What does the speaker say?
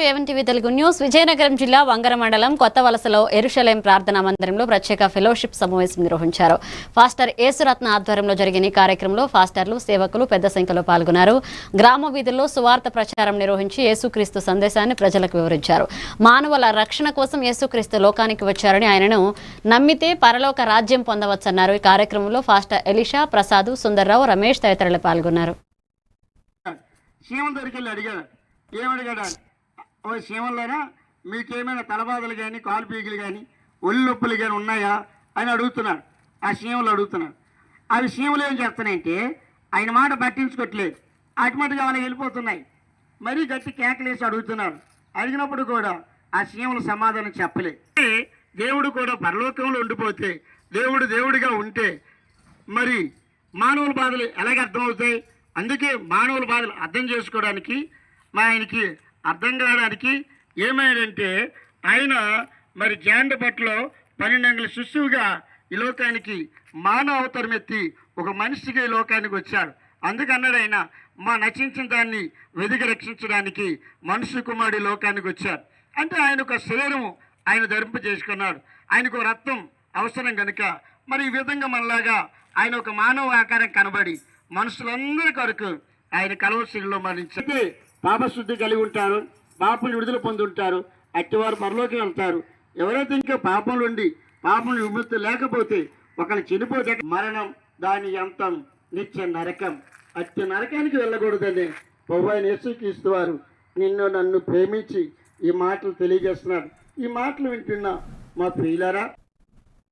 ఏవన్టీవీ Telugu news. Vizianagaram జిల్లా వంగర మండలం కొత్త వలసలో యెరూషలేం ప్రార్థనా మందిరంలో ప్రత్యేక ఫెలోషిప్ సమావేశం నిర్వహించారు. ఫాస్టర్ యేసురత్న ఆధ్వర్యంలో జరిగిన ఈ కార్యక్రమంలో ఫాస్టర్లు, సేవకులు పెద్ద సంఖ్యలో పాల్గొన్నారు. గ్రామ వీధుల్లో సువార్త ప్రచారం నిర్వహించి యేసుక్రీస్తు సందేశాన్ని ప్రజలకు వివరించారు. మానవుల రక్షణ కోసం యేసుక్రీస్తు లోకానికి వచ్చారని, ఆయనను నమ్మితే పరలోక రాజ్యం పొందవచ్చన్నారు. ఈ కార్యక్రమంలో ఫాస్టర్ ఎలీషా, ప్రసాద్, సుందర్రావు, రమేష్ తదితరులు పాల్గొన్నారు. ఓ సీమల్లోనా మీకేమైనా తలబాధలు కానీ కాలు పీకులు కానీ ఒళ్ళు నొప్పులు కానీ ఉన్నాయా అని అడుగుతున్నాడు. ఆ సీమలు అడుగుతున్నాడు. అవి సీమలు ఏం చేస్తున్నాయంటే ఆయన మాట పట్టించుకోవట్లేదు, ఆటోమేటిక్గా వాళ్ళకి వెళ్ళిపోతున్నాయి. మరీ గట్టి కేకలేసి అడుగుతున్నాడు. అడిగినప్పుడు కూడా ఆ సీమలు సమాధానం చెప్పలేదు. దేవుడు కూడా పరలోకంలో ఉండిపోతే, దేవుడు దేవుడిగా ఉంటే మరి మానవుల బాధలు ఎలాగ అర్థమవుతాయి? అందుకే మానవుల బాధలు అర్థం చేసుకోవడానికి మా ఆయనకి అర్థం కావడానికి ఏమైందంటే ఆయన మరి జాండపట్లో 12 అంగుళ శిశువుగా ఈ లోకానికి మానవ అవతారం ఎత్తి ఒక మనిషిగా ఈ లోకానికి వచ్చాడు. అందుకన్నాడు ఆయన మా నశించిన దాన్ని వెదికి రక్షించడానికి మనుష్య కుమారుడు ఈ లోకానికి వచ్చాడు. అంటే ఆయన ఒక శరీరం ఆయన ధరింప చేసుకున్నాడు. ఆయనకు రక్తం అవసరం కనుక మరి ఈ విధంగా మనలాగా ఆయన ఒక మానవ ఆకారం కనబడి మనుషులందరి కొరకు ఆయన కలవశిలో మరణించి పాపశుద్ధి కలిగి ఉంటారు, పాపలు విడుదల పొంది ఉంటారు. అట్టివారు పరలోకి వెళ్తారు. ఎవరైతే ఇంకా పాపంలో ఉండి పాపం విముక్తి లేకపోతే ఒకళ్ళు చనిపోతే మరణం, దాని అంతం నిత్య నరకం. అట్టి నరకానికి వెళ్ళకూడదని ప్రభువైన యేసుక్రీస్తు వారు నిన్ను నన్ను ప్రేమించి ఈ మాటలు తెలియజేస్తున్నారు. ఈ మాటలు వింటున్న మా ప్రియులారా,